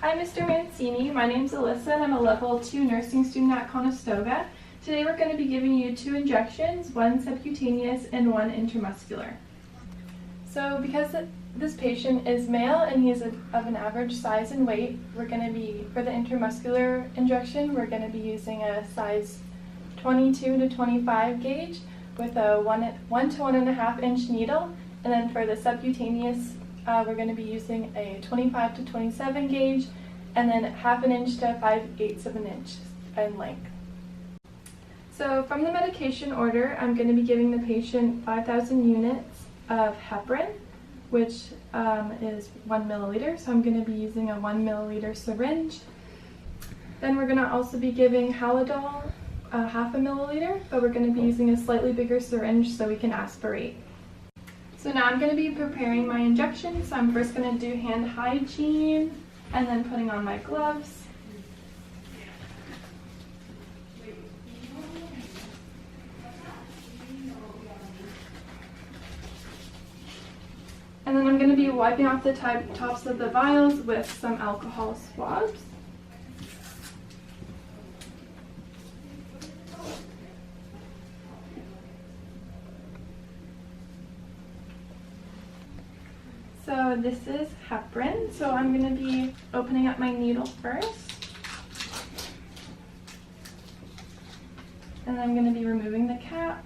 Hi, Mr. Mancini. My name's Alyssa, and I'm a level 2 nursing student at Conestoga. Today we're going to be giving you 2 injections, one subcutaneous and one intramuscular. So because this patient is male and he is of an average size and weight, we're going to be, for the intramuscular injection, we're going to be using a size 22 to 25 gauge with a 1 to 1.5 inch needle. And then for the subcutaneous, we're going to be using a 25 to 27 gauge and then 1/2 inch to 5/8 of an inch in length. So from the medication order, I'm going to be giving the patient 5,000 units of heparin, which is 1 milliliter. So I'm going to be using a 1 milliliter syringe. Then we're going to also be giving Halidol, 1/2 milliliter, but we're going to be using a slightly bigger syringe so we can aspirate. So now I'm going to be preparing my injection. So I'm first going to do hand hygiene and then putting on my gloves. And then I'm going to be wiping off the tops of the vials with some alcohol swabs. So this is heparin, so I'm going to be opening up my needle first. And I'm going to be removing the cap.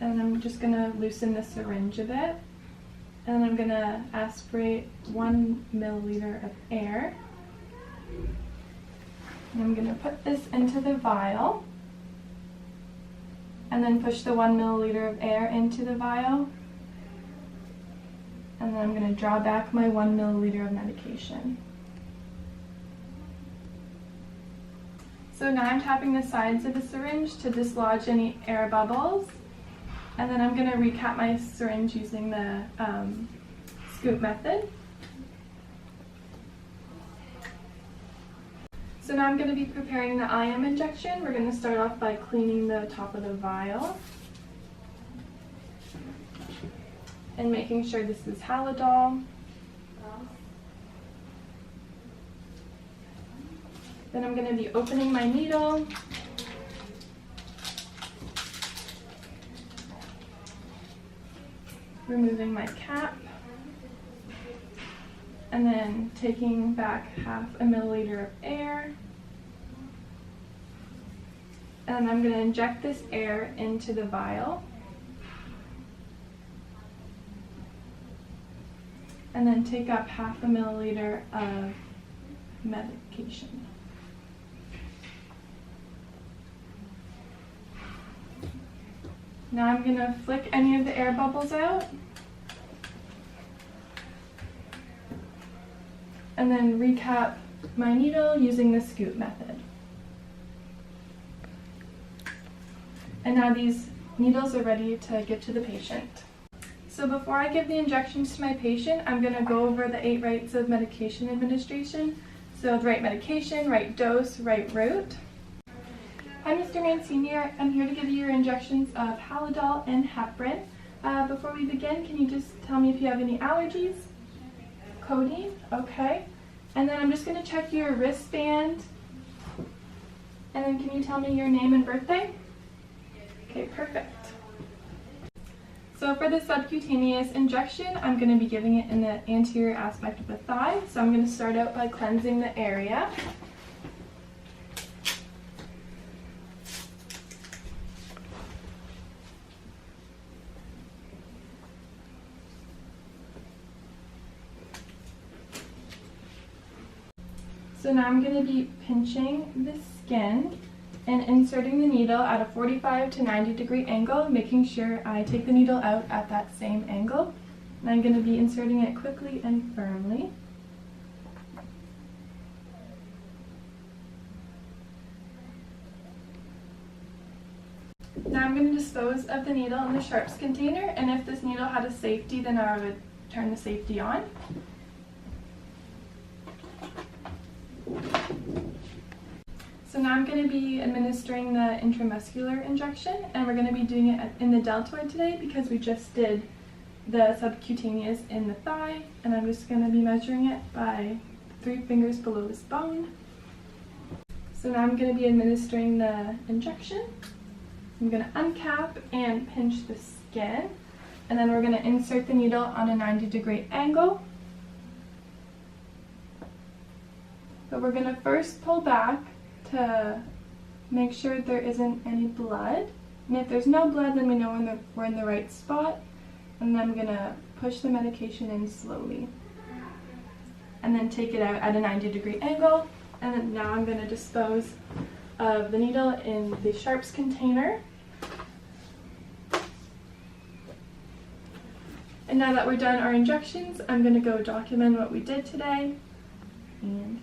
And I'm just going to loosen the syringe a bit. And I'm going to aspirate 1 milliliter of air. And I'm going to put this into the vial. And then push the 1 milliliter of air into the vial. And then I'm going to draw back my 1 milliliter of medication. So now I'm tapping the sides of the syringe to dislodge any air bubbles. And then I'm going to recap my syringe using the scoop method. So now I'm going to be preparing the IM injection. We're going to start off by cleaning the top of the vial and making sure this is Halidol. Then I'm going to be opening my needle. Removing my cap. And then taking back 1/2 milliliter of air. And I'm going to inject this air into the vial. And then take up 1/2 milliliter of medication. Now I'm going to flick any of the air bubbles out. And then recap my needle using the scoop method. And now these needles are ready to give to the patient. So before I give the injections to my patient, I'm going to go over the 8 rights of medication administration. So the right medication, right dose, right route. Hi, Mr. Mancini. I'm here to give you your injections of Halidol and heparin. Before we begin, can you just tell me if you have any allergies? Codeine? Okay. And then I'm just going to check your wristband. And then can you tell me your name and birthday? Okay, perfect. So for the subcutaneous injection, I'm going to be giving it in the anterior aspect of the thigh. So I'm going to start out by cleansing the area. So now I'm going to be pinching the skin and inserting the needle at a 45 to 90 degree angle, making sure I take the needle out at that same angle. And I'm going to be inserting it quickly and firmly. Now I'm going to dispose of the needle in the sharps container, and if this needle had a safety, then I would turn the safety on. So now I'm going to be administering the intramuscular injection, and we're going to be doing it in the deltoid today because we just did the subcutaneous in the thigh, and I'm just going to be measuring it by 3 fingers below this bone. So now I'm going to be administering the injection. I'm going to uncap and pinch the skin, and then we're going to insert the needle on a 90-degree angle. But we're going to first pull back to make sure there isn't any blood. And if there's no blood, then we know we're in the right spot. And then I'm going to push the medication in slowly. And then take it out at a 90-degree angle. And then now I'm going to dispose of the needle in the sharps container. And now that we're done our injections, I'm going to go document what we did today. And